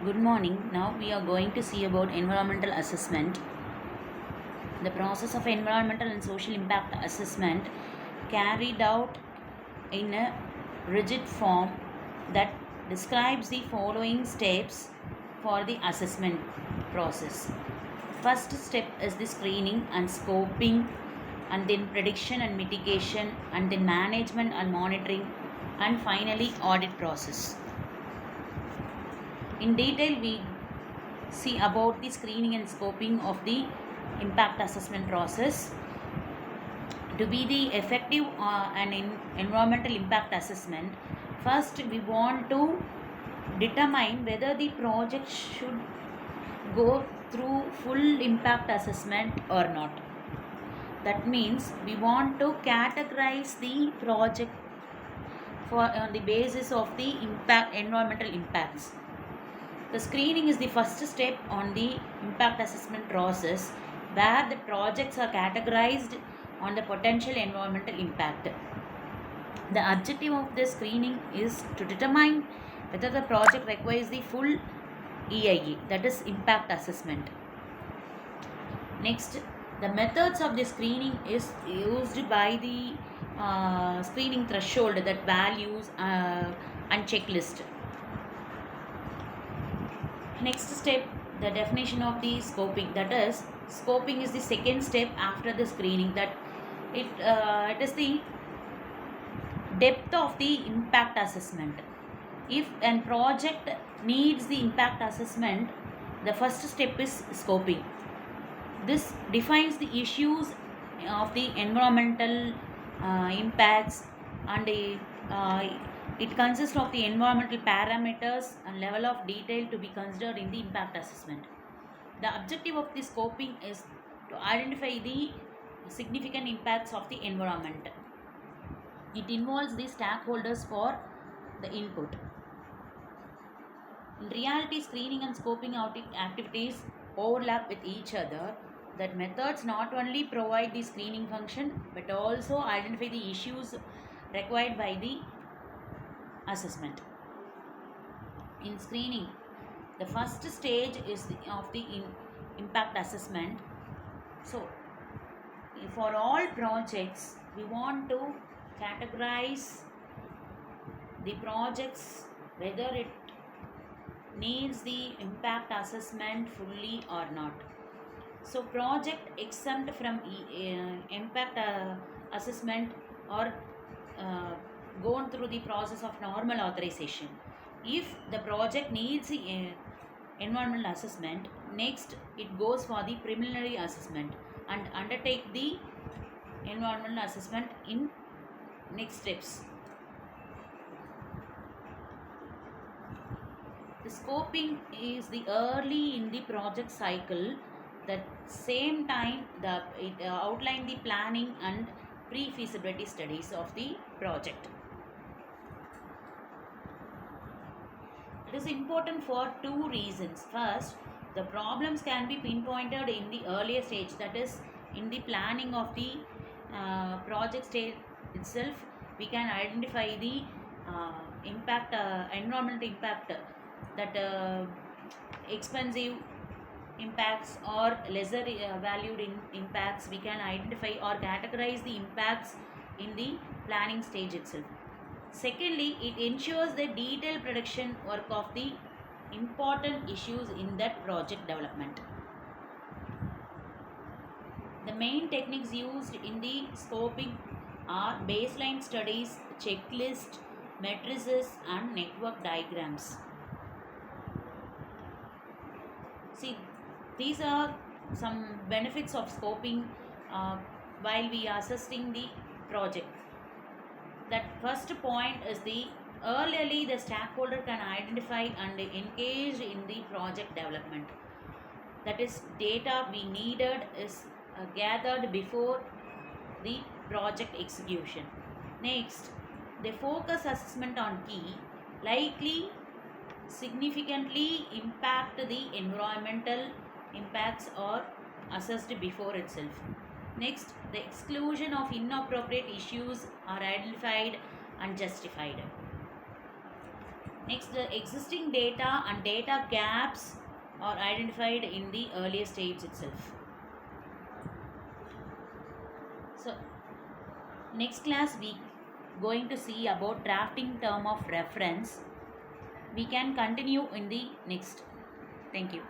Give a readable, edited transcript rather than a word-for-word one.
Good morning. Now we are going to see about environmental assessment. The process of environmental and social impact assessment carried out in a rigid form that describes the following steps for the assessment process. First step is the screening and scoping, and then prediction and mitigation, and then management and monitoring, and finally audit process. In detail, we see about the screening and scoping of the impact assessment process. To be the effective environmental impact assessment, first we want to determine whether the project should go through full impact assessment or not. That means we want to categorize the project for on the basis of the environmental impacts. The screening is the first step on the impact assessment process, where the projects are categorized on the potential environmental impact. The objective of the screening is to determine whether the project requires the full EIA, that is impact assessment. Next, the methods of the screening is used by the screening threshold, that values and checklist. Next step, the definition of the scoping, that is scoping is the second step after the screening, that it is the depth of the impact assessment. If a project needs the impact assessment, the first step is scoping. This defines the issues of the environmental impacts, and it consists of the environmental parameters and level of detail to be considered in the impact assessment. The objective of the scoping is to identify the significant impacts of the environment. It involves the stakeholders for the input. In reality, screening and scoping activities overlap with each other. That methods not only provide the screening function but also identify the issues required by the assessment. In screening, the first stage is of the impact assessment. So, for all projects, we want to categorize the projects whether it needs the impact assessment fully or not. So project exempt from impact assessment or gone through the process of normal authorization. If the project needs environmental assessment, next it goes for the preliminary assessment and undertake the environmental assessment in next steps. The scoping is the early in the project cycle. That same time, it outline the planning and pre-feasibility studies of the project. It is important for two reasons. First, the problems can be pinpointed in the earlier stage, that is in the planning of the project stage itself. We can identify the environmental impact, that expensive impacts or lesser valued impacts. We can identify or categorize the impacts in the planning stage itself. Secondly, it ensures the detailed prediction work of the important issues in that project development. The main techniques used in the scoping are baseline studies, checklist, matrices, and network diagrams. See, these are some benefits of scoping while we are assessing the project. That first point is the early the stakeholder can identify and engage in the project development. That is, data we needed is gathered before the project execution. Next, the focus assessment on key likely significantly impact the environmental impacts or assessed before itself. Next, the exclusion of inappropriate issues are identified and justified. Next, the existing data and data gaps are identified in the earlier stage itself. So, next class we going to see about drafting term of reference. We can continue in the next. Thank you.